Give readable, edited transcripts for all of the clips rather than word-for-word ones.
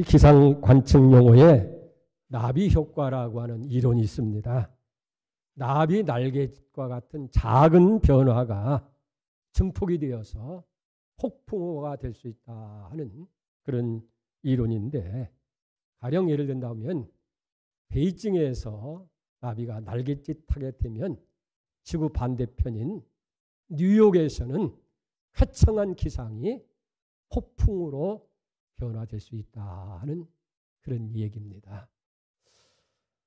이 기상 관측 용어에 나비 효과라고 하는 이론이 있습니다. 나비 날개짓과 같은 작은 변화가 증폭이 되어서 폭풍우가 될 수 있다 하는 그런 이론인데, 가령 예를 든다면 베이징에서 나비가 날갯짓하게 되면 지구 반대편인 뉴욕에서는 쾌청한 기상이 폭풍으로 변화될 수 있다 하는 그런 얘기입니다.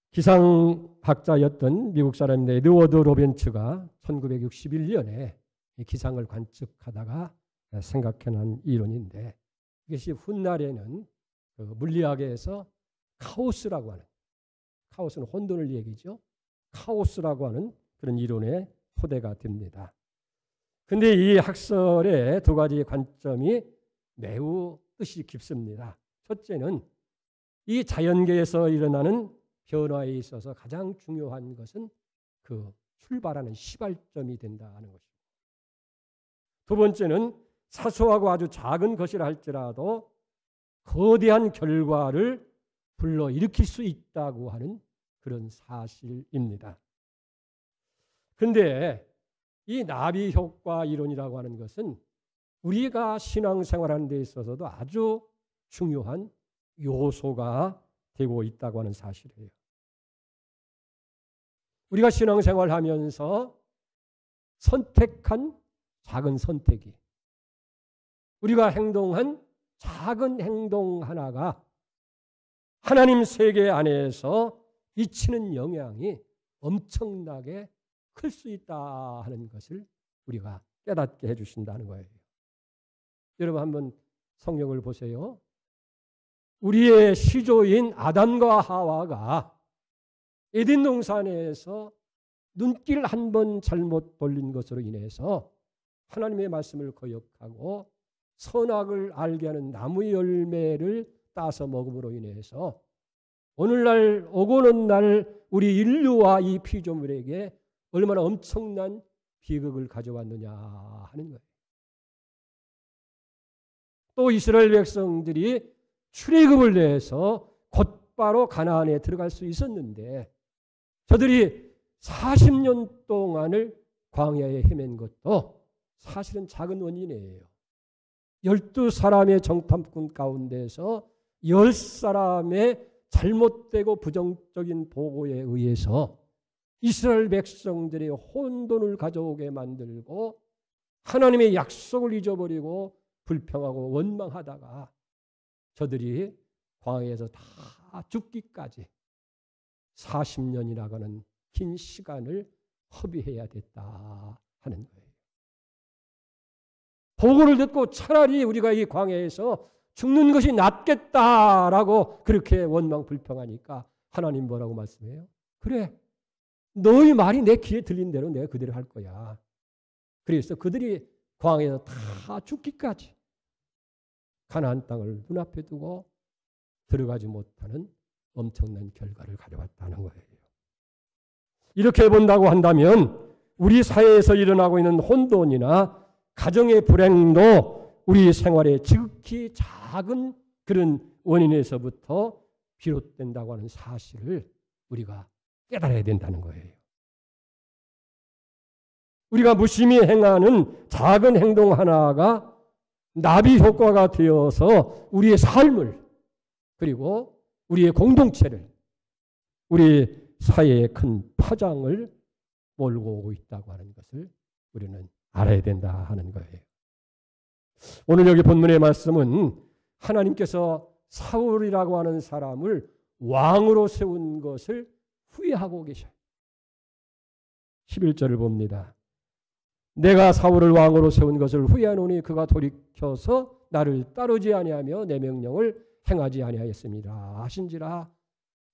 기상학자였던 미국 사람인데 에드워드 로벤츠가 1961년에 기상을 관측하다가 생각해낸 이론인데, 이것이 훗날에는 그 물리학에서 카오스라고 하는, 카오스는 혼돈을 얘기죠. 카오스라고 하는 그런 이론의 토대가 됩니다. 근데 이 학설의 두 가지 관점이 매우 뜻이 깊습니다. 첫째는 이 자연계에서 일어나는 변화에 있어서 가장 중요한 것은 그 출발하는 시발점이 된다는 것이고, 두 번째는 사소하고 아주 작은 것이라 할지라도 거대한 결과를 불러일으킬 수 있다고 하는 그런 사실입니다. 그런데 이 나비 효과 이론이라고 하는 것은 우리가 신앙생활하는 데 있어서도 아주 중요한 요소가 되고 있다고 하는 사실이에요. 우리가 신앙생활하면서 선택한 작은 선택이, 우리가 행동한 작은 행동 하나가 하나님 세계 안에서 미치는 영향이 엄청나게 클 수 있다 하는 것을 우리가 깨닫게 해주신다는 거예요. 여러분 한번 성경을 보세요. 우리의 시조인 아담과 하와가 에덴 동산에서 눈길 한 번 잘못 돌린 것으로 인해서 하나님의 말씀을 거역하고 선악을 알게 하는 나무의 열매를 따서 먹음으로 인해서 오늘날 오고 오는 날 우리 인류와 이 피조물에게 얼마나 엄청난 비극을 가져왔느냐 하는 거예요. 또 이스라엘 백성들이 출애굽을 내서 곧바로 가나안에 들어갈 수 있었는데 저들이 40년 동안을 광야에 헤맨 것도 사실은 작은 원인이에요. 12사람의 정탐꾼 가운데서 10사람의 잘못되고 부정적인 보고에 의해서 이스라엘 백성들의 혼돈을 가져오게 만들고 하나님의 약속을 잊어버리고 불평하고 원망하다가 저들이 광야에서 다 죽기까지 40년이라고 하는 긴 시간을 허비해야 됐다 하는 거예요. 보고를 듣고 차라리 우리가 이 광야에서 죽는 것이 낫겠다라고 그렇게 원망 불평하니까 하나님 뭐라고 말씀해요? 그래, 너희 말이 내 귀에 들린 대로 내가 그대로 할 거야. 그래서 그들이 광야에서 다 죽기까지 가나안 땅을 눈앞에 두고 들어가지 못하는 엄청난 결과를 가져왔다는 거예요. 이렇게 본다고 한다면 우리 사회에서 일어나고 있는 혼돈이나 가정의 불행도 우리 생활의 지극히 작은 그런 원인에서부터 비롯된다고 하는 사실을 우리가 깨달아야 된다는 거예요. 우리가 무심히 행하는 작은 행동 하나가 나비 효과가 되어서 우리의 삶을 그리고 우리의 공동체를, 우리 사회의 큰 파장을 몰고 오고 있다고 하는 것을 우리는 알아야 된다 하는 거예요. 오늘 여기 본문의 말씀은 하나님께서 사울이라고 하는 사람을 왕으로 세운 것을 후회하고 계셔요. 11절을 봅니다. 내가 사울을 왕으로 세운 것을 후회하노니 그가 돌이켜서 나를 따르지 아니하며 내 명령을 행하지 아니하였습니다 하신지라.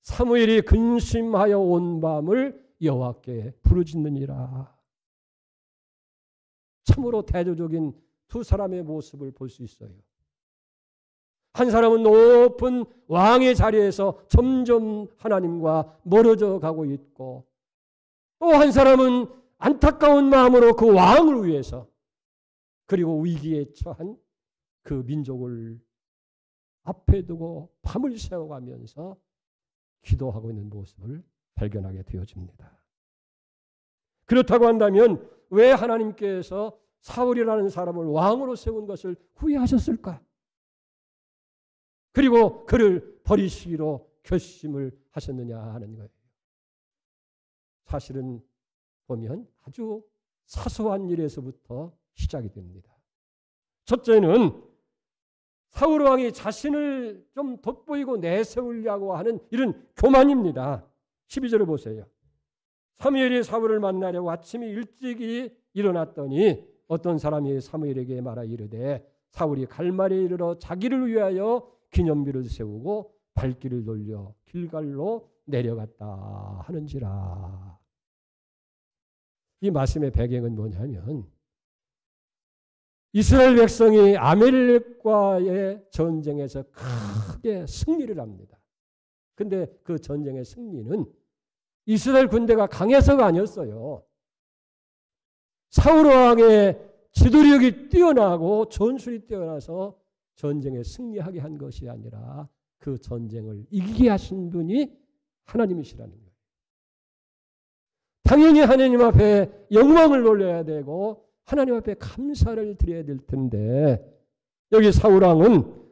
사무엘이 근심하여 온 밤을 여호와께 부르짖느니라. 참으로 대조적인 두 사람의 모습을 볼 수 있어요. 한 사람은 높은 왕의 자리에서 점점 하나님과 멀어져 가고 있고, 또 한 사람은 안타까운 마음으로 그 왕을 위해서 그리고 위기에 처한 그 민족을 앞에 두고 밤을 새워가면서 기도하고 있는 모습을 발견하게 되어집니다. 그렇다고 한다면 왜 하나님께서 사울이라는 사람을 왕으로 세운 것을 후회하셨을까? 그리고 그를 버리시기로 결심을 하셨느냐 하는 거예요. 사실은 보면 아주 사소한 일에서부터 시작이 됩니다. 첫째는 사울 왕이 자신을 좀 돋보이고 내세우려고 하는 이런 교만입니다. 12절을 보세요. 사무엘이 사울을 만나려고 아침에 일찍이 일어났더니 어떤 사람이 사무엘에게 말하 이르되 사울이 갈말에 이르러 자기를 위하여 기념비를 세우고 발길을 돌려 길갈로 내려갔다 하는지라. 이 말씀의 배경은 뭐냐면 이스라엘 백성이 아말렉과의 전쟁에서 크게 승리를 합니다. 근데 그 전쟁의 승리는 이스라엘 군대가 강해서가 아니었어요. 사울 왕의 지도력이 뛰어나고 전술이 뛰어나서 전쟁에 승리하게 한 것이 아니라 그 전쟁을 이기게 하신 분이 하나님이시라는 거예요. 당연히 하나님 앞에 영광을 돌려야 되고 하나님 앞에 감사를 드려야 될 텐데 여기 사울 왕은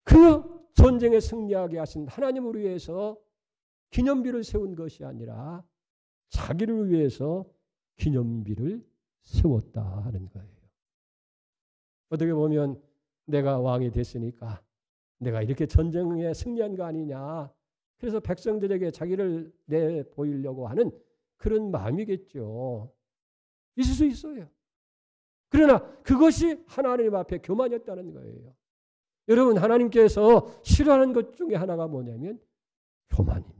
그 전쟁에 승리하게 하신 하나님을 위해서 기념비를 세운 것이 아니라 자기를 위해서 기념비를 세웠다 하는 거예요. 어떻게 보면 내가 왕이 됐으니까 내가 이렇게 전쟁에 승리한 거 아니냐. 그래서 백성들에게 자기를 내보이려고 하는 그런 마음이겠죠. 있을 수 있어요. 그러나 그것이 하나님 앞에 교만이었다는 거예요. 여러분 하나님께서 싫어하는 것 중에 하나가 뭐냐면 교만입니다.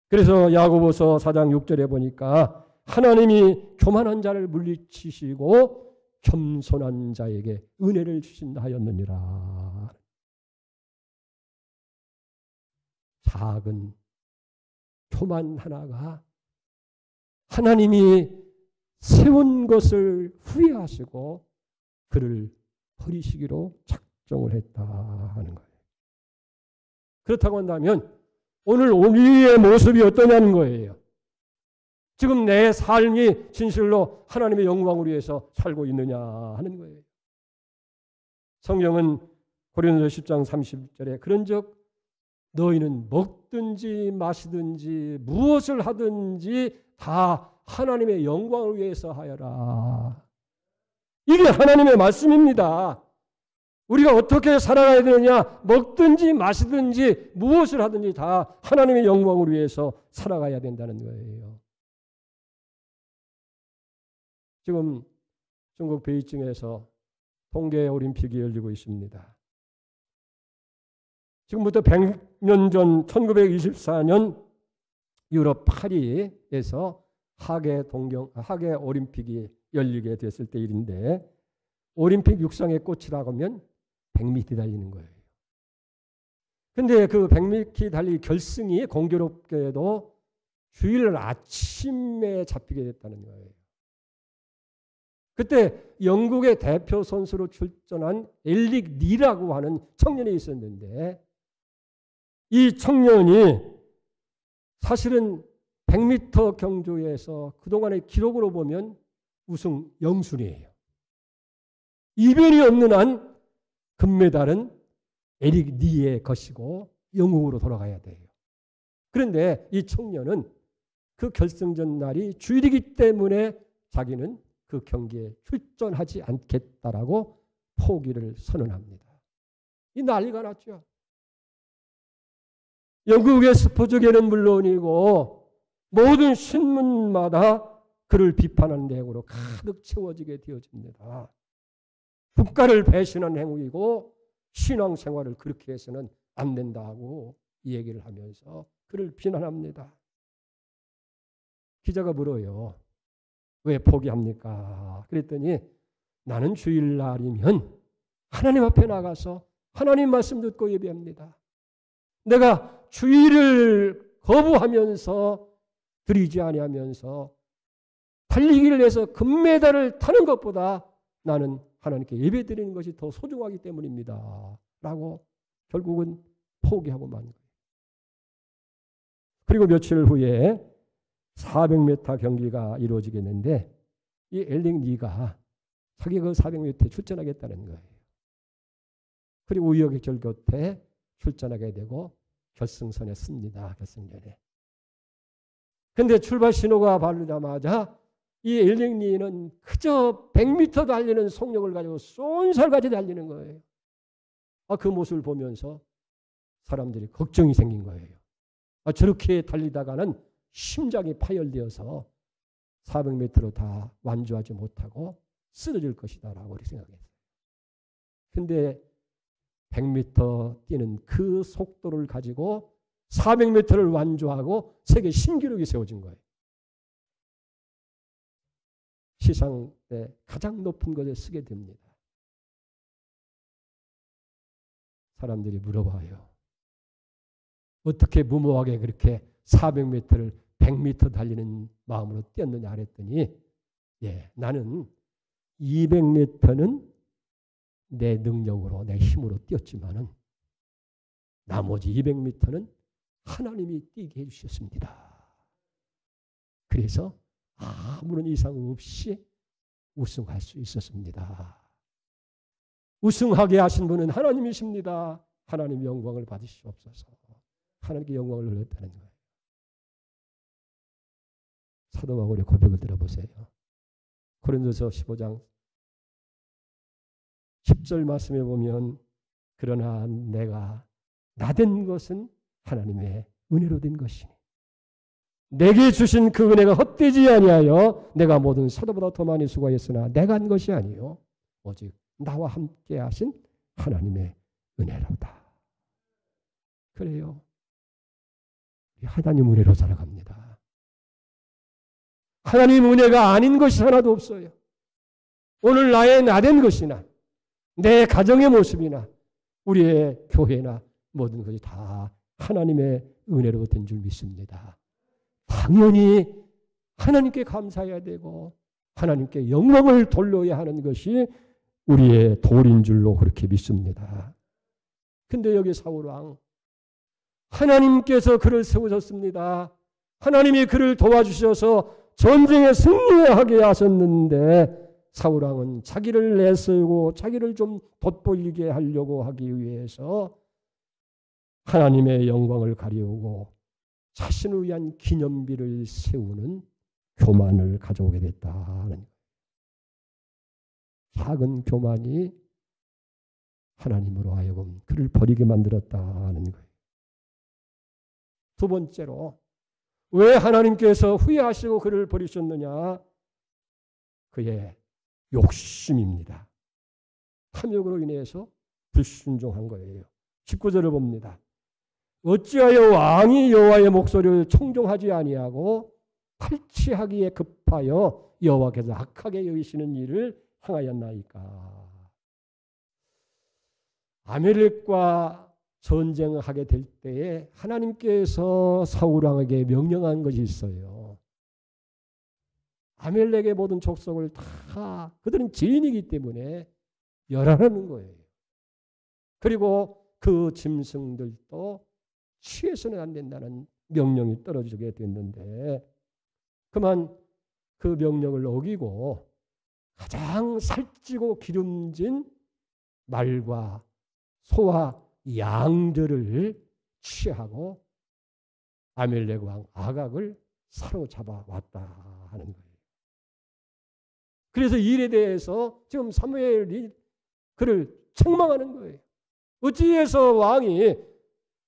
그래서 야고보서 4장 6절에 보니까 하나님이 교만한 자를 물리치시고 겸손한 자에게 은혜를 주신다 하였느니라. 작은 교만 하나가 하나님이 세운 것을 후회하시고 그를 버리시기로 작정을 했다 하는 거예요. 그렇다고 한다면 오늘 우리의 모습이 어떠냐는 거예요. 지금 내 삶이 진실로 하나님의 영광을 위해서 살고 있느냐 하는 거예요. 성경은 고린도서 10장 30절에 그런즉 너희는 먹든지 마시든지 무엇을 하든지 다 하나님의 영광을 위해서 하여라. 이게 하나님의 말씀입니다. 우리가 어떻게 살아가야 되느냐? 먹든지 마시든지 무엇을 하든지 다 하나님의 영광을 위해서 살아가야 된다는 거예요. 지금 중국 베이징에서 동계 올림픽이 열리고 있습니다. 지금부터 100년 전 1924년 유럽 파리에서 하계 올림픽이 열리게 됐을 때 일인데 올림픽 육상의 꽃이라고 하면 100m 달리는 거예요. 근데 그 100m 달리기 결승이 공교롭게도 주일 아침에 잡히게 됐다는 거예요. 그때 영국의 대표 선수로 출전한 엘릭 리라고 하는 청년이 있었는데 이 청년이 사실은 100m 경주에서 그동안의 기록으로 보면 우승 영순위예요. 이변이 없는 한 금메달은 에릭 리의 것이고 영국으로 돌아가야 돼요. 그런데 이 청년은 그 결승전 날이 주일이기 때문에 자기는 그 경기에 출전하지 않겠다라고 포기를 선언합니다. 이 난리가 났죠. 영국의 스포츠계는 물론이고 모든 신문마다 그를 비판하는 내용으로 가득 채워지게 되어집니다. 국가를 배신한 행위이고 신앙생활을 그렇게 해서는 안 된다고 이 얘기를 하면서 그를 비난합니다. 기자가 물어요. 왜 포기합니까? 그랬더니 나는 주일날이면 하나님 앞에 나가서 하나님 말씀 듣고 예배합니다. 내가 주일을 거부하면서 드리지 아니하면서 달리기를 해서 금메달을 타는 것보다 나는 하나님께 예배드리는 것이 더 소중하기 때문입니다. 라고 결국은 포기하고 만 거예요. 그리고 며칠 후에 400m 경기가 이루어지겠는데 이 엘링 리가 자기가 그 400m에 출전하겠다는 거예요. 그리고 우여곡절 곁에 출전하게 되고 결승선에 씁니다. 결승전에. 근데 출발 신호가 바르자마자 이 엘링 리는 그저 100m 달리는 속력을 가지고 쏜살같이 달리는 거예요. 그 모습을 보면서 사람들이 걱정이 생긴 거예요. 저렇게 달리다가는 심장이 파열되어서 400m로 다 완주하지 못하고 쓰러질 것이다 라고 생각했어요. 근데 100m 뛰는 그 속도를 가지고 400m를 완주하고 세계 신기록이 세워진 거예요. 시상 때 가장 높은 것을 쓰게 됩니다. 사람들이 물어봐요. 어떻게 무모하게 그렇게 400m를 100m 달리는 마음으로 뛰었느냐 그랬더니 나는 200m는 내 능력으로 내 힘으로 뛰었지만은 나머지 200m는 하나님이 뛰게 해주셨습니다. 그래서 아무런 이상 없이 우승할 수 있었습니다. 우승하게 하신 분은 하나님이십니다. 하나님 영광을 받으시옵소서. 하나님께 영광을 돌렸다는 거예요. 사도 바울의 고백을 들어보세요. 고린도서 15장 10절 말씀에 보면 그러나 내가 나된 것은 하나님의 은혜로 된 것이니 내게 주신 그 은혜가 헛되지 아니하여 내가 모든 사도보다 더 많이 수고했으나 내가 한 것이 아니요 오직 나와 함께 하신 하나님의 은혜로다. 그래요. 하나님 은혜로 살아갑니다. 하나님 은혜가 아닌 것이 하나도 없어요. 오늘 나의 나된 것이나 내 가정의 모습이나 우리의 교회나 모든 것이 다 하나님의 은혜로 된 줄 믿습니다. 당연히 하나님께 감사해야 되고 하나님께 영광을 돌려야 하는 것이 우리의 도리인 줄로 그렇게 믿습니다. 근데 여기 사울왕 하나님께서 그를 세우셨습니다. 하나님이 그를 도와주셔서 전쟁에 승리하게 하셨는데 사울왕은 자기를 내세우고 자기를 좀 돋보이게 하려고 하기 위해서 하나님의 영광을 가리우고 자신을 위한 기념비를 세우는 교만을 가져오게 됐다는 작은 교만이 하나님으로 하여금 그를 버리게 만들었다는 거예요. 두 번째로 왜 하나님께서 후회하시고 그를 버리셨느냐? 그의 욕심입니다. 탐욕으로 인해서 불순종한 거예요. 19절을 봅니다. 어찌하여 왕이 여호와의 목소리를 청종하지 아니하고 탈취하기에 급하여 여호와께서 악하게 여기시는 일을 행하였나이까. 아멜렉과 전쟁을 하게 될 때에 하나님께서 사울왕에게 명령한 것이 있어요. 아멜렉의 모든 족속을 다 그들은 죄인이기 때문에 멸하라는 거예요. 그리고 그 짐승들도 취해서는 안 된다는 명령이 떨어지게 됐는데 그만 그 명령을 어기고 가장 살찌고 기름진 말과 소와 양들을 취하고 아멜렉 왕 아각을 사로잡아 왔다 하는 거예요. 그래서 이 일에 대해서 지금 사무엘이 그를 책망하는 거예요. 어찌해서 왕이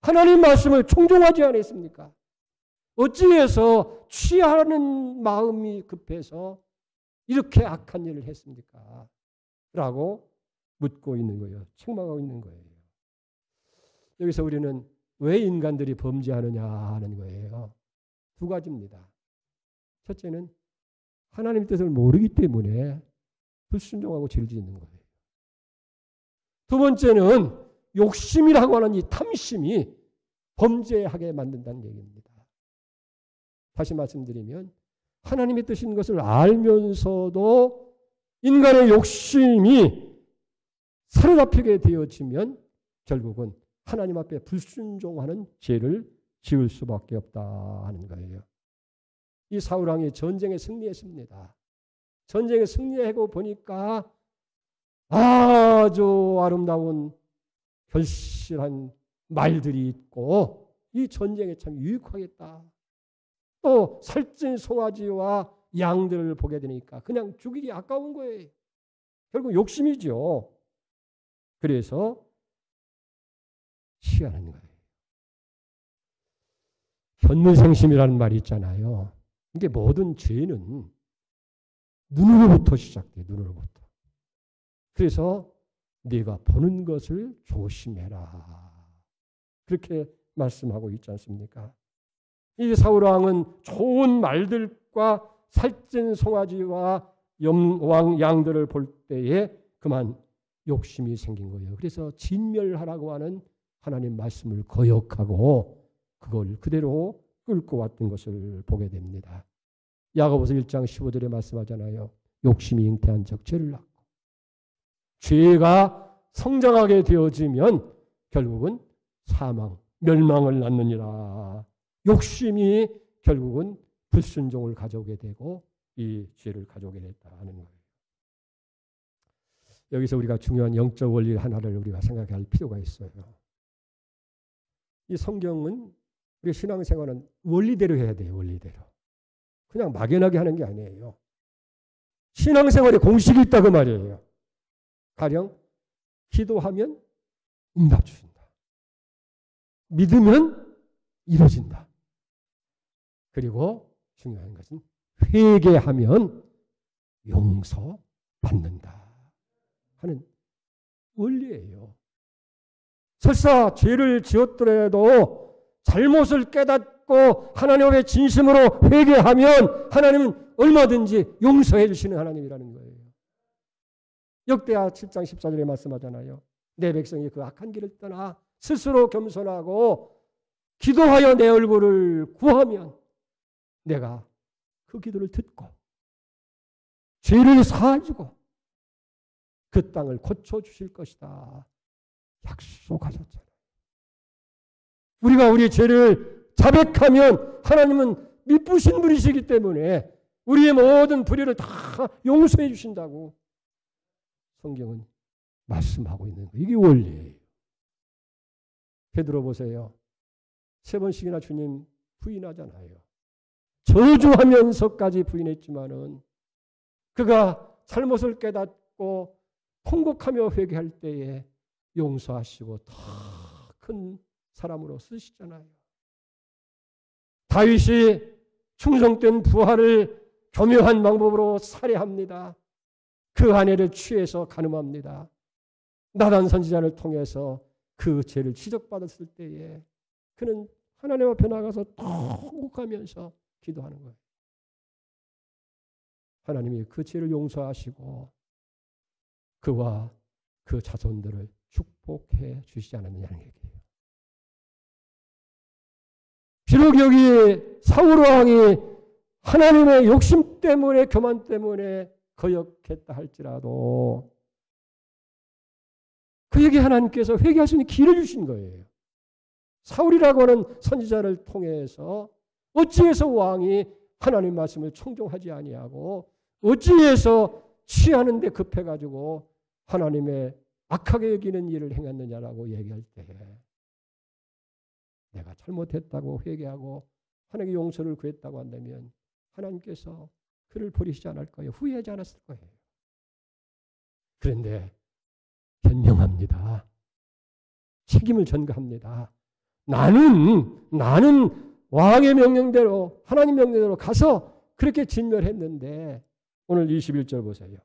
하나님 말씀을 청종하지 않았습니까? 어찌해서 취하는 마음이 급해서 이렇게 악한 일을 했습니까? 라고 묻고 있는 거예요. 책망하고 있는 거예요. 여기서 우리는 왜 인간들이 범죄하느냐 하는 거예요. 두 가지입니다. 첫째는 하나님 뜻을 모르기 때문에 불순종하고 죄를 짓는 거예요. 두 번째는 욕심이라고 하는 이 탐심이 범죄하게 만든다는 얘기입니다. 다시 말씀드리면 하나님의 뜻인 것을 알면서도 인간의 욕심이 사로잡히게 되어지면 결국은 하나님 앞에 불순종하는 죄를 지을 수밖에 없다 하는 거예요. 이 사울왕이 전쟁에 승리했습니다. 전쟁에 승리하고 보니까 아주 아름다운 결실한 말들이 있고 이 전쟁에 참 유익하겠다. 또 살찐 송아지와 양들을 보게 되니까 그냥 죽이기 아까운 거예요. 결국 욕심이죠. 그래서 취하는 거예요. 견문생심이라는 말이 있잖아요. 이게 모든 죄는 눈으로부터 시작돼요. 눈으로부터. 그래서 네가 보는 것을 조심해라. 그렇게 말씀하고 있지 않습니까? 이 사울왕은 좋은 말들과 살찐 송아지와 양들을 볼 때에 그만 욕심이 생긴 거예요. 그래서 진멸하라고 하는 하나님 말씀을 거역하고 그걸 그대로 끌고 왔던 것을 보게 됩니다. 야고보서 1장 15절에 말씀하잖아요. 욕심이 잉태한 적 죄를 낳고 죄가 성장하게 되어지면 결국은 사망, 멸망을 낳느니라. 욕심이 결국은 불순종을 가져오게 되고 이 죄를 가져오게 됐다는 거예요. 여기서 우리가 중요한 영적 원리 하나를 우리가 생각할 필요가 있어요. 이 성경은 우리 신앙생활은 원리대로 해야 돼요. 원리대로. 그냥 막연하게 하는 게 아니에요. 신앙생활에 공식이 있다 그 말이에요. 가령 기도하면 응답 주신다. 믿으면 이루어진다. 그리고 중요한 것은 회개하면 용서받는다 하는 원리예요. 설사 죄를 지었더라도 잘못을 깨닫고 하나님 앞에 진심으로 회개하면 하나님은 얼마든지 용서해 주시는 하나님이라는 거예요. 역대하 7장 14절에 말씀하잖아요. 내 백성이 그 악한 길을 떠나 스스로 겸손하고 기도하여 내 얼굴을 구하면 내가 그 기도를 듣고 죄를 사하주고 그 땅을 고쳐주실 것이다. 약속하셨잖아요. 우리가 우리 죄를 자백하면 하나님은 미쁘신 분이시기 때문에 우리의 모든 불의를 다 용서해 주신다고 성경은 말씀하고 있는 거예요. 이게 원리예요. 베드로 보세요. 3번씩이나 주님 부인하잖아요. 저주하면서까지 부인했지만은 그가 잘못을 깨닫고 통곡하며 회개할 때에 용서하시고 더 큰 사람으로 쓰시잖아요. 다윗이 충성된 부하를 교묘한 방법으로 살해합니다. 그 아내를 취해서 간음합니다. 나단 선지자를 통해서 그 죄를 지적받았을 때에 그는 하나님 앞에 나가서 통곡하면서 기도하는 거예요. 하나님이 그 죄를 용서하시고 그와 그 자손들을 축복해 주시지 않았느냐는 얘기예요. 비록 여기 사울 왕이 하나님의 욕심 때문에 교만 때문에 거역했다 할지라도 그에게 하나님께서 회개할 수 있는 길을 주신 거예요. 사울이라고 하는 선지자를 통해서 어찌해서 왕이 하나님 말씀을 청종하지 아니하고 어찌해서 취하는 데 급해가지고 하나님의 악하게 여기는 일을 행했느냐라고 얘기할 때 내가 잘못했다고 회개하고 하나님께 용서를 구했다고 한다면 하나님께서 그를 버리시지 않을 거예요. 후회하지 않았을 거예요. 그런데 변명합니다. 책임을 전가합니다. 나는 왕의 명령대로 하나님 명령대로 가서 그렇게 진멸했는데 오늘 21절 보세요.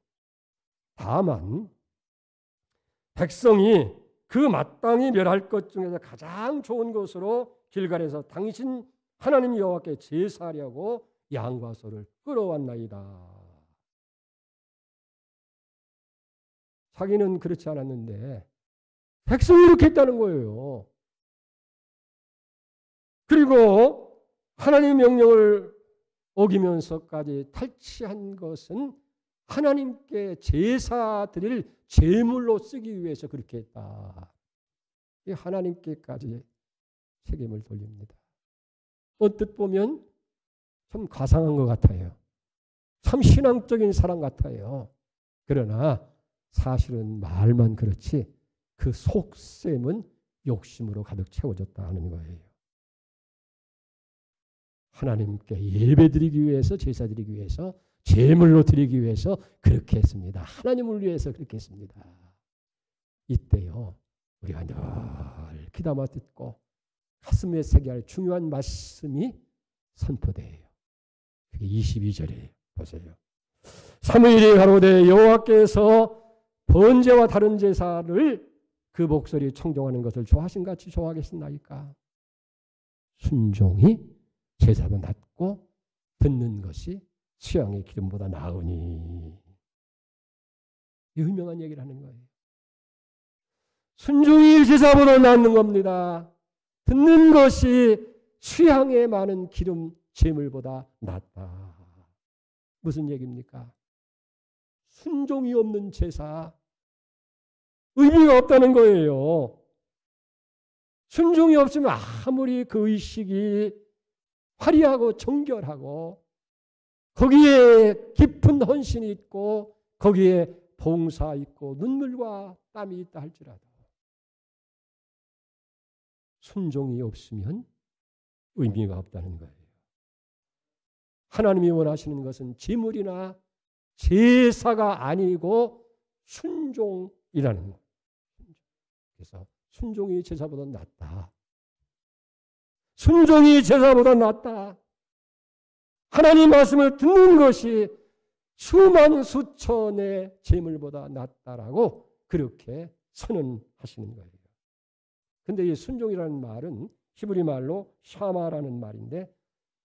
다만 백성이 그 마땅히 멸할 것 중에서 가장 좋은 것으로 길갈에서 당신 하나님 여호와께 제사하려고 양과 소를 끌어왔나이다. 자기는 그렇지 않았는데 백성이 이렇게 했다는 거예요. 그리고 하나님의 명령을 어기면서까지 탈취한 것은 하나님께 제사 드릴 제물로 쓰기 위해서 그렇게 했다. 이 하나님께까지 책임을 돌립니다. 언뜻 보면 참 가상한 것 같아요. 참 신앙적인 사람 같아요. 그러나 사실은 말만 그렇지 그 속셈은 욕심으로 가득 채워졌다는 거예요. 하나님께 예배드리기 위해서, 제사 드리기 위해서, 제물로 드리기 위해서 그렇게 했습니다. 하나님을 위해서 그렇게 했습니다. 이때요, 우리가 늘 귀담아 듣고 가슴에 새겨야 할 중요한 말씀이 선포돼요. 그게 22절이에요. 보세요. 사무엘이 가로되 여호와께서 번제와 다른 제사를 그 목소리 청종하는 것을 좋아하신 같이 좋아하겠습니까? 순종이 제사보다 낫고 듣는 것이 수양의 기름보다 나으니. 유명한 얘기를 하는 거예요. 순종이 제사보다 낫는 겁니다. 듣는 것이 수양의 많은 기름 제물보다 낫다. 무슨 얘기입니까? 순종이 없는 제사 의미가 없다는 거예요. 순종이 없으면 아무리 그 의식이 화려하고 정결하고 거기에 깊은 헌신이 있고 거기에 봉사 있고 눈물과 땀이 있다 할지라도 순종이 없으면 의미가 없다는 거예요. 하나님이 원하시는 것은 제물이나 제사가 아니고 순종이라는 거예요. 그래서 순종이 제사보다 낫다. 순종이 제사보다 낫다. 하나님 말씀을 듣는 것이 수만 수천의 제물보다 낫다라고 그렇게 선언하시는 거예요. 근데 이 순종이라는 말은 히브리 말로 샤마라는 말인데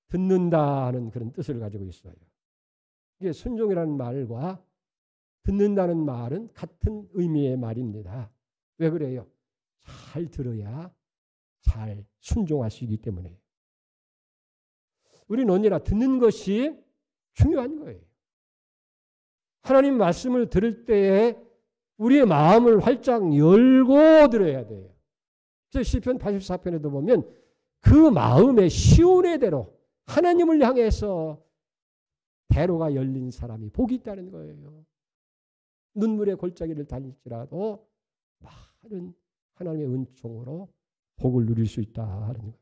듣는다는 그런 뜻을 가지고 있어요. 이게 순종이라는 말과 듣는다는 말은 같은 의미의 말입니다. 왜 그래요? 잘 들어야 잘 순종할 수 있기 때문에. 우리는 언제나 듣는 것이 중요한 거예요. 하나님 말씀을 들을 때에 우리의 마음을 활짝 열고 들어야 돼요. 그래서 시편 84편에도 보면 그 마음의 시온의대로 하나님을 향해서 대로가 열린 사람이 복이 있다는 거예요. 눈물의 골짜기를 다닐지라도 많은 하나님의 은총으로 복을 누릴 수 있다 하는 거예요.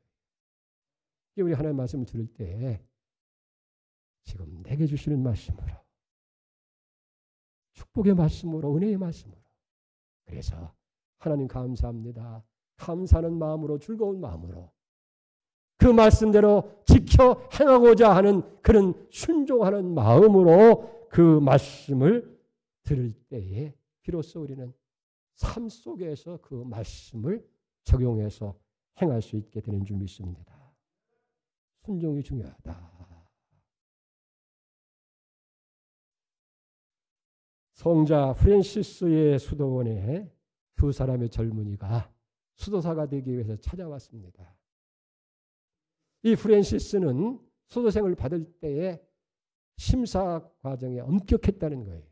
우리 하나님의 말씀을 들을 때 지금 내게 주시는 말씀으로 축복의 말씀으로 은혜의 말씀으로 그래서 하나님 감사합니다. 감사하는 마음으로 즐거운 마음으로 그 말씀대로 지켜 행하고자 하는 그런 순종하는 마음으로 그 말씀을 들을 때에 비로소 우리는 삶 속에서 그 말씀을 적용해서 행할 수 있게 되는 줄 믿습니다. 순종이 중요하다. 성자 프랜시스의 수도원에 두 사람의 젊은이가 수도사가 되기 위해서 찾아왔습니다. 이 프랜시스는 수도생을 받을 때에 심사 과정에 엄격했다는 거예요.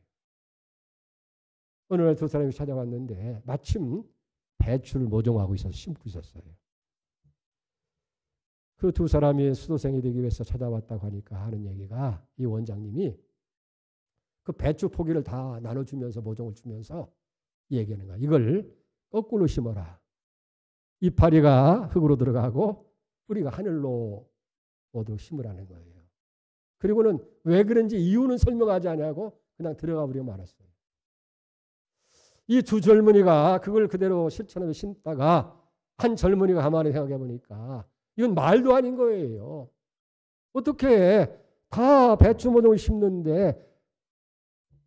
어느 날 두 사람이 찾아왔는데 마침 배추를 모종하고 있어서 심고 있었어요. 그 두 사람이 수도생이 되기 위해서 찾아왔다고 하니까 하는 얘기가 이 원장님이 그 배추 포기를 다 나눠주면서 모종을 주면서 얘기하는 거야. 이걸 거꾸로 심어라. 이파리가 흙으로 들어가고 뿌리가 하늘로 모두 심으라는 거예요. 그리고는 왜 그런지 이유는 설명하지 않냐고 그냥 들어가 버리고 말았어요. 이 두 젊은이가 그걸 그대로 실천하며 심다가 한 젊은이가 가만히 생각해 보니까 이건 말도 아닌 거예요. 어떻게 다 배추 모종을 심는데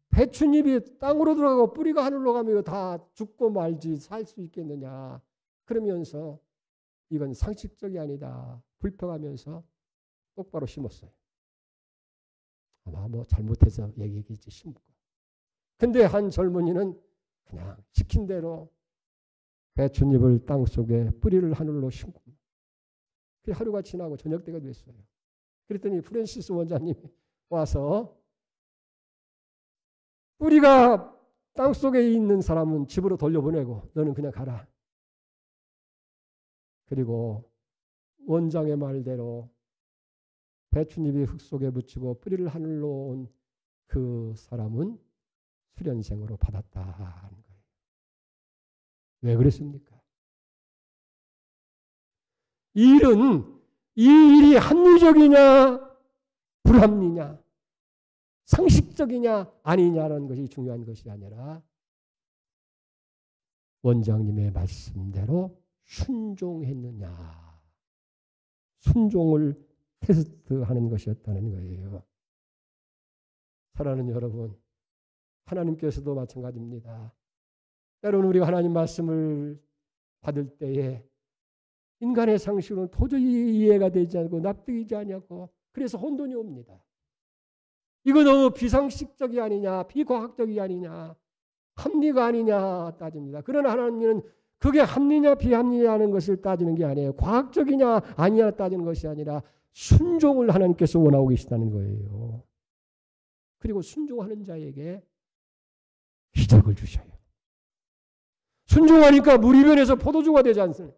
배추잎이 땅으로 들어가고 뿌리가 하늘로 가면 이거 다 죽고 말지 살 수 있겠느냐. 그러면서 이건 상식적이 아니다. 불평하면서 똑바로 심었어요. 아마 뭐 잘못해서 얘기했겠지 심고. 근데 한 젊은이는 그냥 시킨 대로 배춧잎을 땅속에 뿌리를 하늘로 심고 그 하루가 지나고 저녁 때가 됐어요. 그랬더니 프랜시스 원장님이 와서 뿌리가 땅속에 있는 사람은 집으로 돌려보내고 너는 그냥 가라. 그리고 원장의 말대로 배춧잎이 흙 속에 묻히고 뿌리를 하늘로 온 그 사람은 수련생으로 받았다는 거예요. 왜 그랬습니까? 이 일이 합리적이냐 불합리냐 상식적이냐 아니냐라는 것이 중요한 것이 아니라 원장님의 말씀대로 순종했느냐, 순종을 테스트하는 것이었다는 거예요. 사랑하는 여러분, 하나님께서도 마찬가지입니다. 때로는 우리가 하나님 말씀을 받을 때에 인간의 상식으로는 도저히 이해가 되지 않고 납득이지 않냐고 그래서 혼돈이 옵니다. 이거 너무 비상식적이 아니냐, 비과학적이 아니냐, 합리가 아니냐 따집니다. 그러나 하나님은 그게 합리냐 비합리냐는 것을 따지는 게 아니에요. 과학적이냐 아니냐 따지는 것이 아니라 순종을 하나님께서 원하고 계시다는 거예요. 그리고 순종하는 자에게 기적을 주셔요. 순종하니까 물이 변해서 포도주가 되지 않습니까?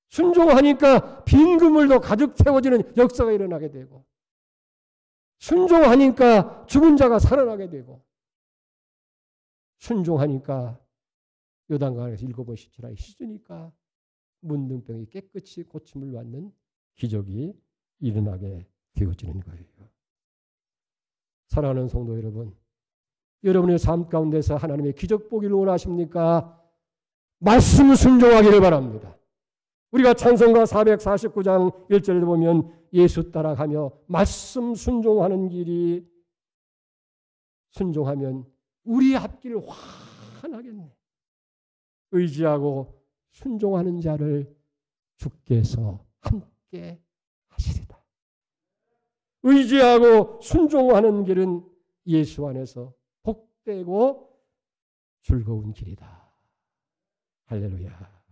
순종하니까 빈 그물도 가득 채워지는 역사가 일어나게 되고 순종하니까 죽은 자가 살아나게 되고 순종하니까 요단강에서 7번 씻으라 씻으니까 문둥병이 깨끗이 고침을 받는 기적이 일어나게 되어지는 거예요. 사랑하는 성도 여러분, 여러분의 삶 가운데서 하나님의 기적 보기를 원하십니까? 말씀 순종하기를 바랍니다. 우리가 찬송가 449장 1절에 보면 예수 따라가며 말씀 순종하는 길이 순종하면 우리 앞길 환하겠네. 의지하고 순종하는 자를 주께서 함께 하시리다. 의지하고 순종하는 길은 예수 안에서 복되고 즐거운 길이다. 할렐루야.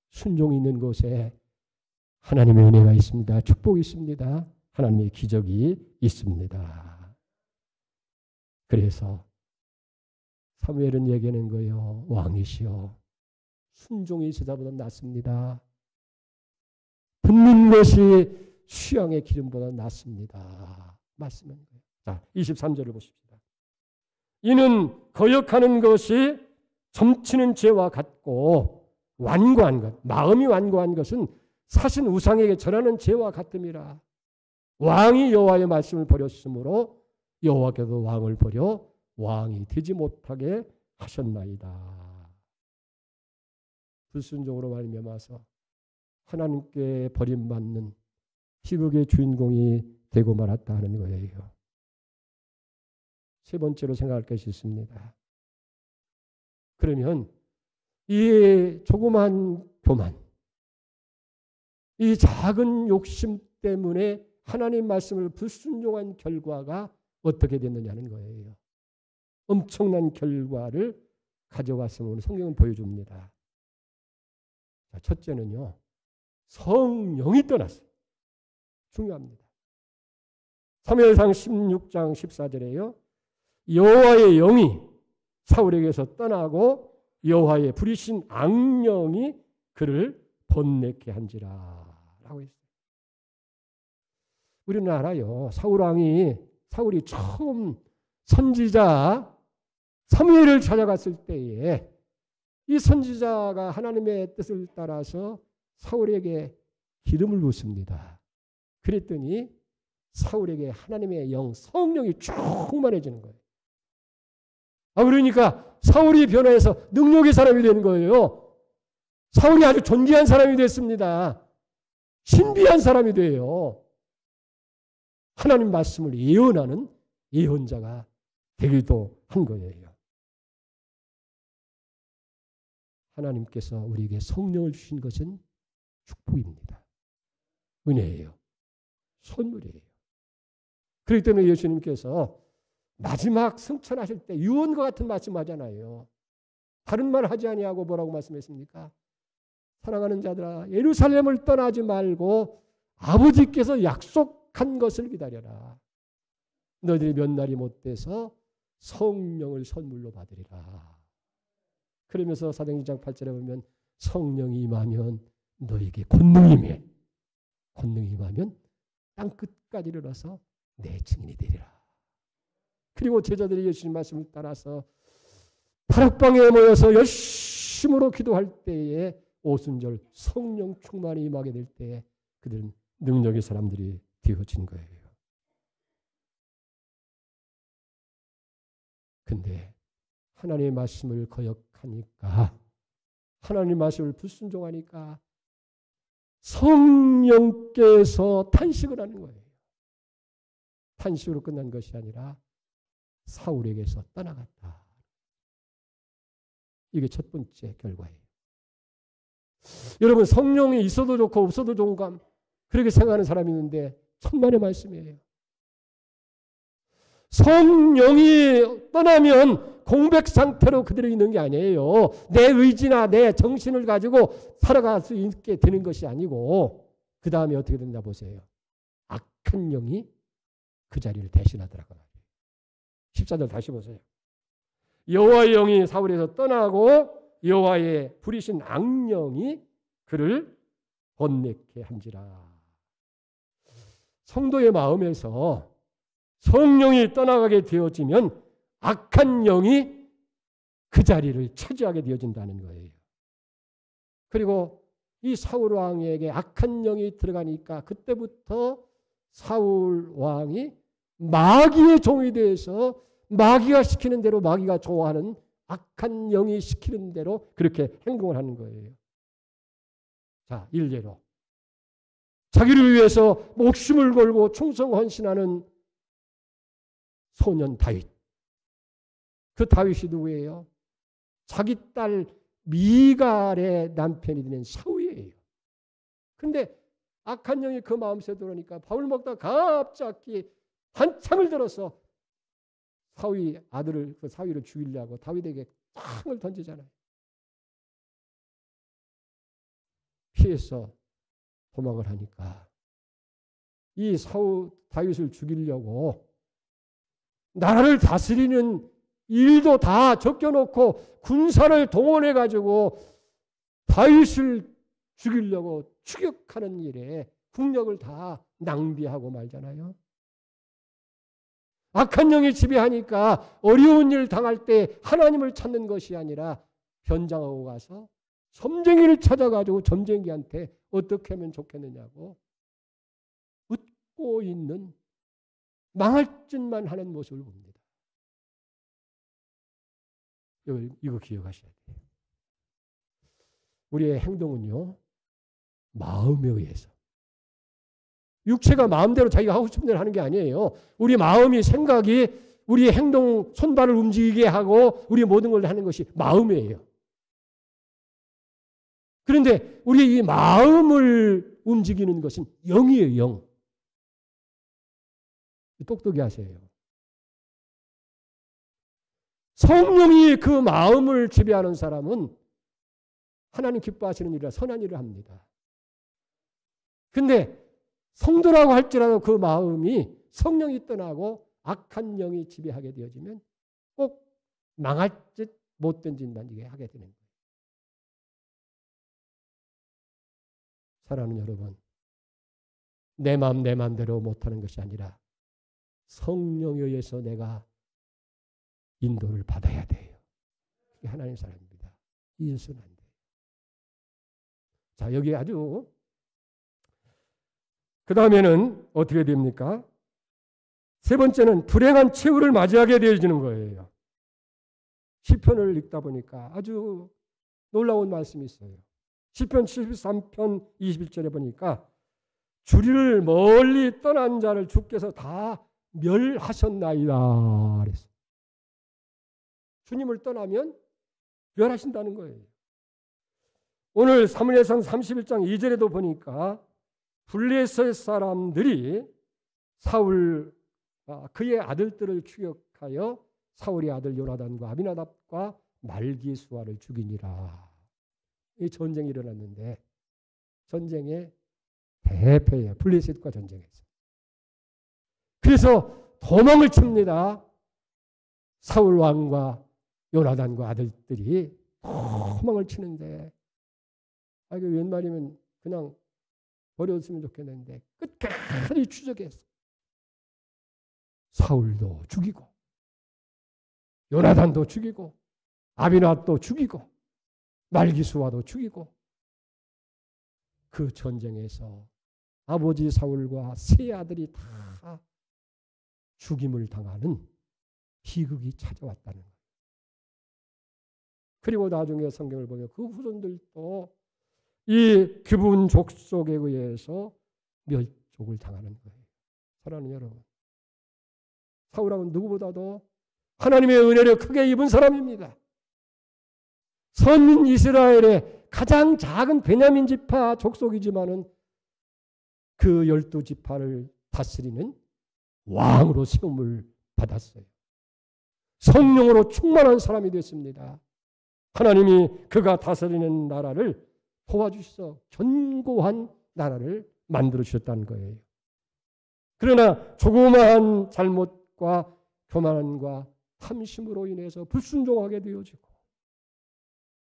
순종이 있는 곳에 하나님의 은혜가 있습니다. 축복이 있습니다. 하나님의 기적이 있습니다. 그래서 사무엘은 얘기하는 거예요. 왕이시여 순종이 제자보다 낫습니다. 듣는 것이 수양의 기름보다 낫습니다. 말씀은 거예요. 자, 23절을 보십시다. 이는 거역하는 것이 점치는 죄와 같고 완고한 것, 마음이 완고한 것은 사신 우상에게 전하는 죄와 같음이라. 왕이 여호와의 말씀을 버렸으므로 여호와께서 왕을 버려 왕이 되지 못하게 하셨나이다. 불순종으로 말미암아서 하나님께 버림받는 희극의 주인공이 되고 말았다 하는 거예요. 세 번째로 생각할 것이 있습니다. 그러면 이 조그만 교만, 이 작은 욕심 때문에 하나님 말씀을 불순종한 결과가 어떻게 됐느냐는 거예요. 엄청난 결과를 가져왔음을 성경은 보여줍니다. 자, 첫째는요. 성령이 떠났어요. 중요합니다. 사무엘상 16장 14절에요. 여호와의 영이 사울에게서 떠나고 여호와의 부리신 악령이 그를 번뇌케 한지라 라고 했어요. 우리는 알아요. 사울이 처음 선지자 사무엘을 찾아갔을 때에 이 선지자가 하나님의 뜻을 따라서 사울에게 기름을 붓습니다. 그랬더니 사울에게 하나님의 영, 성령이 충만해지는 거예요. 그러니까 사울이 변화해서 능력의 사람이 되는 거예요. 사울이 아주 존귀한 사람이 됐습니다. 신비한 사람이 돼요. 하나님 말씀을 예언하는 예언자가 되기도 한 거예요. 하나님께서 우리에게 성령을 주신 것은 축복입니다. 은혜예요. 선물이에요. 그렇기 때문에 예수님께서 마지막 승천하실 때 유언과 같은 말씀하잖아요. 다른 말 하지 아니하고 뭐라고 말씀했습니까? 사랑하는 자들아 예루살렘을 떠나지 말고 아버지께서 약속한 것을 기다려라. 너희들이 몇 날이 못 돼서 성령을 선물로 받으리라. 그러면서 사도행전 8절에 보면 성령이 임하면 너에게 권능이 임해. 권능이 임하면 땅 끝까지 이르러서 내 증인이 되리라. 그리고 제자들이 예수님 말씀을 따라서 다락방에 모여서 열심으로 기도할 때에 오순절 성령 충만이 임하게 될 때에 그들은 능력의 사람들이 되어진 거예요. 근데 하나님의 말씀을 거역하니까, 하나님의 말씀을 불순종하니까 성령께서 탄식을 하는 거예요. 탄식으로 끝난 것이 아니라 사울에게서 떠나갔다. 이게 첫 번째 결과예요. 여러분, 성령이 있어도 좋고 없어도 좋은가 그렇게 생각하는 사람이 있는데 천만의 말씀이에요. 성령이 떠나면 공백 상태로 그대로 있는 게 아니에요. 내 의지나 내 정신을 가지고 살아갈 수 있게 되는 것이 아니고 그 다음에 어떻게 된다 보세요. 악한 영이 그 자리를 대신하더라고요. 14절 다시 보세요. 여호와의 영이 사울에서 떠나고 여호와의 부리신 악령이 그를 번뇌케 한지라. 성도의 마음에서 성령이 떠나가게 되어지면 악한 영이 그 자리를 차지하게 되어진다는 거예요. 그리고 이 사울 왕에게 악한 영이 들어가니까 그때부터 사울 왕이 마귀의 종이 돼서 마귀가 시키는 대로, 마귀가 좋아하는 악한 영이 시키는 대로 그렇게 행동을 하는 거예요. 자, 일례로 자기를 위해서 목숨을 걸고 충성 헌신하는 소년 다윗. 그 다윗이 누구예요? 자기 딸 미갈의 남편이 되는 사울이에요. 그런데 악한 영이 그 마음속에 들어오니까 밥을 먹다 갑자기 한참을 들어서 그 사위를 죽이려고 다윗에게 창을 던지잖아요. 피해서 도망을 하니까 이 다윗을 죽이려고 나라를 다스리는 일도 다 적겨놓고 군사를 동원해가지고 다윗을 죽이려고 추격하는 일에 국력을 다 낭비하고 말잖아요. 악한 영이 지배하니까 어려운 일 당할 때 하나님을 찾는 것이 아니라 변장하고 가서 점쟁이를 찾아가지고 점쟁이한테 어떻게 하면 좋겠느냐고 웃고 있는, 망할 짓만 하는 모습을 봅니다. 이거 기억하셔야 돼요. 우리의 행동은요, 마음에 의해서. 육체가 마음대로 자기가 하고 싶은 대로 하는 게 아니에요. 우리 마음이, 생각이 우리의 행동, 손발을 움직이게 하고 우리 모든 걸 하는 것이 마음이에요. 그런데 우리 이 마음을 움직이는 것은 영이에요, 영. 똑똑히 하세요. 성령이 그 마음을 지배하는 사람은 하나님 기뻐하시는 일이라 선한 일을 합니다. 근데 성도라고 할지라도 그 마음이 성령이 떠나고 악한 영이 지배하게 되어지면 꼭 망할 듯 못된 짓만 이게 하게 되는 거예요. 사랑하는 여러분, 내 마음 내 마음대로 못하는 것이 아니라 성령에 의해서 내가 인도를 받아야 돼요. 이게 하나님의 사람입니다. 잊어서는 안 돼요. 자, 여기 아주 그 다음에는 어떻게 됩니까? 세 번째는 불행한 최후를 맞이하게 되어지는 거예요. 시편을 읽다 보니까 아주 놀라운 말씀이 있어요. 시편 73편 21절에 보니까 주를 멀리 떠난 자를 주께서 다 멸하셨나이다 그랬어요. 주님을 떠나면 멸하신다는 거예요. 오늘 사무엘상 31장 2절에도 보니까 블레셋 사람들이 그의 아들들을 추격하여 사울의 아들 요나단과 아비나답과 말기수아를 죽이니라. 이 전쟁이 일어났는데 전쟁에 대패해요. 블레셋과 전쟁에서. 그래서 도망을 칩니다. 사울 왕과 요나단과 아들들이 도망을 치는데 이게 웬말이면 그냥 버렸으면 좋겠는데 끝까지 추적했어. 사울도 죽이고 요나단도 죽이고 아비낫도 죽이고 말기수와도 죽이고 그 전쟁에서 아버지 사울과 세 아들이 다 죽임을 당하는 비극이 찾아왔다는 거예요. 그리고 나중에 성경을 보면 그 후손들도 이 규분 족속에 의해서 멸족을 당하는 거예요. 사랑하는 여러분, 사울왕은 누구보다도 하나님의 은혜를 크게 입은 사람입니다. 선민 이스라엘의 가장 작은 베냐민 지파 족속이지만은 그 12지파를 다스리는 왕으로 세움을 받았어요. 성령으로 충만한 사람이 됐습니다. 하나님이 그가 다스리는 나라를 도와주셔서 견고한 나라를 만들어 주셨다는 거예요. 그러나 조그마한 잘못과 교만과 탐심으로 인해서 불순종하게 되어지고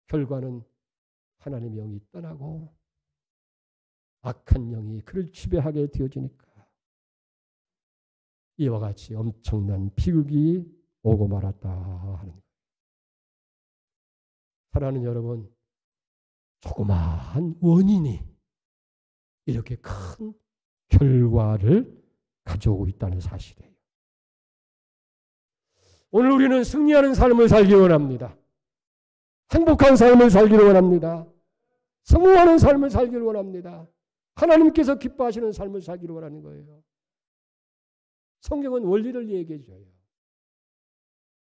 결과는 하나님의 영이 떠나고 악한 영이 그를 지배하게 되어지니까 이와 같이 엄청난 비극이 오고 말았다 하는 거예요. 사랑하는 여러분, 조그마한 원인이 이렇게 큰 결과를 가져오고 있다는 사실이에요. 오늘 우리는 승리하는 삶을 살기 원합니다. 행복한 삶을 살기를 원합니다. 성공하는 삶을 살기를 원합니다. 하나님께서 기뻐하시는 삶을 살기를 원하는 거예요. 성경은 원리를 얘기해 줘요.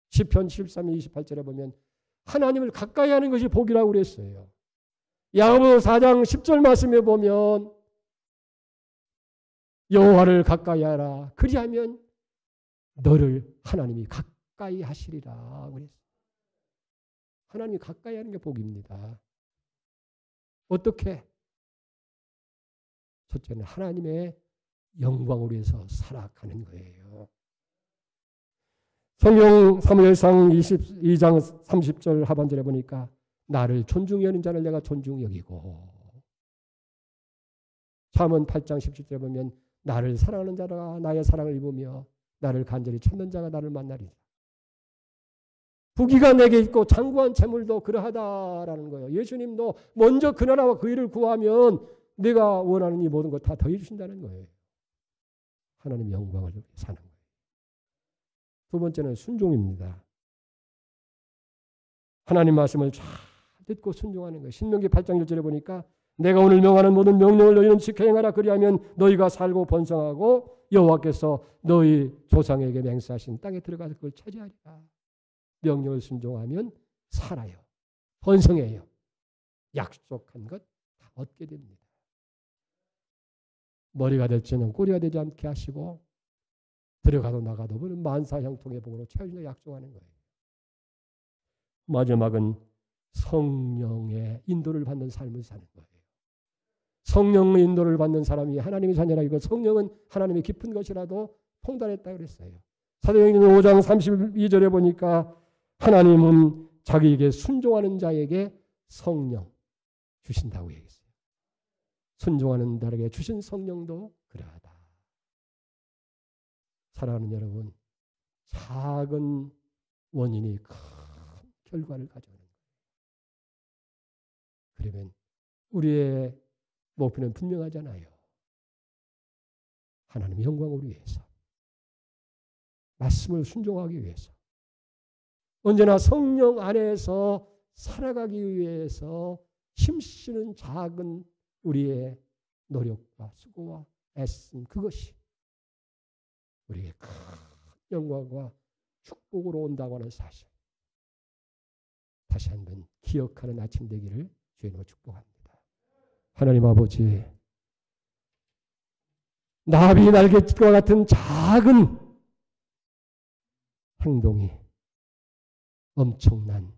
시편 73편 28절에 보면 하나님을 가까이 하는 것이 복이라고 그랬어요. 야고보서 4장 10절 말씀에 보면 여호와를 가까이 하라. 그리하면 너를 하나님이 가까이 하시리라 그랬어요. 하나님이 가까이 하는 게 복입니다. 어떻게? 첫째는 하나님의 영광을 위해서 살아가는 거예요. 성경 사무엘상 22장 30절 하반절에 보니까 나를 존중히 여는 자를 내가 존중히 여기고 잠언 8장 17절에 보면 나를 사랑하는 자가 나의 사랑을 입으며 나를 간절히 찾는 자가 나를 만나리라. 부귀가 내게 있고 장구한 재물도 그러하다라는 거예요. 예수님도 먼저 그 나라와 그 일을 구하면 내가 원하는 이 모든 것 다 더해 주신다는 거예요. 하나님의 영광을 위해 사는 거예요. 두 번째는 순종입니다. 하나님 말씀을 잘 듣고 순종하는 거예요. 신명기 8장 1절에 보니까 내가 오늘 명하는 모든 명령을 너희는 지켜 행하라. 그리하면 너희가 살고 번성하고 여호와께서 너희 조상에게 맹세하신 땅에 들어가서 그걸 차지하리라. 명령을 순종하면 살아요. 번성해요. 약속한 것 다 얻게 됩니다. 머리가 될지는 꼬리가 되지 않게 하시고 들어가도 나가도 만사형통의 복으로 채워준다 약속하는 거예요. 마지막은 성령의 인도를 받는 삶을 사는 거예요. 성령의 인도를 받는 사람이 하나님의 자녀라고 성령은 하나님의 깊은 것이라도 통달했다고 그랬어요. 사도행전 5장 32절에 보니까 하나님은 자기에게 순종하는 자에게 성령 주신다고 얘기했어요. 순종하는 자에게 주신 성령도 그러하다. 사랑하는 여러분, 작은 원인이 큰 결과를 가져오는 거예요. 그러면 우리의 목표는 분명하잖아요. 하나님의 영광을 위해서, 말씀을 순종하기 위해서, 언제나 성령 안에서 살아가기 위해서 힘쓰는 작은 우리의 노력과 수고와 애씀, 그것이 우리에게 큰 영광과 축복으로 온다고 하는 사실, 다시 한번 기억하는 아침 되기를 주님으로 축복합니다. 하나님 아버지, 나비 날갯짓과 같은 작은 행동이 엄청난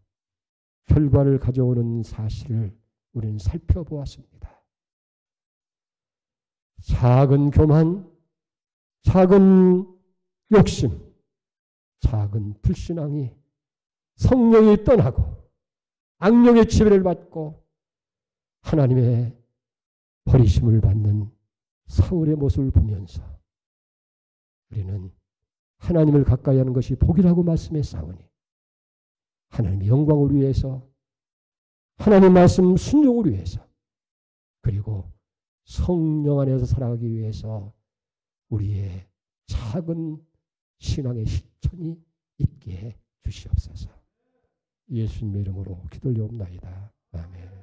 결과를 가져오는 사실을 우리는 살펴보았습니다. 작은 교만, 작은 욕심, 작은 불신앙이 성령이 떠나고 악령의 지배를 받고 하나님의 버리심을 받는 사울의 모습을 보면서 우리는 하나님을 가까이 하는 것이 복이라고 말씀했사오니 하나님의 영광을 위해서 하나님 말씀 순종을 위해서 그리고 성령 안에서 살아가기 위해서 우리의 작은 신앙의 실천이 있게 해 주시옵소서. 예수님의 이름으로 기도를 올려옵나이다. 아멘.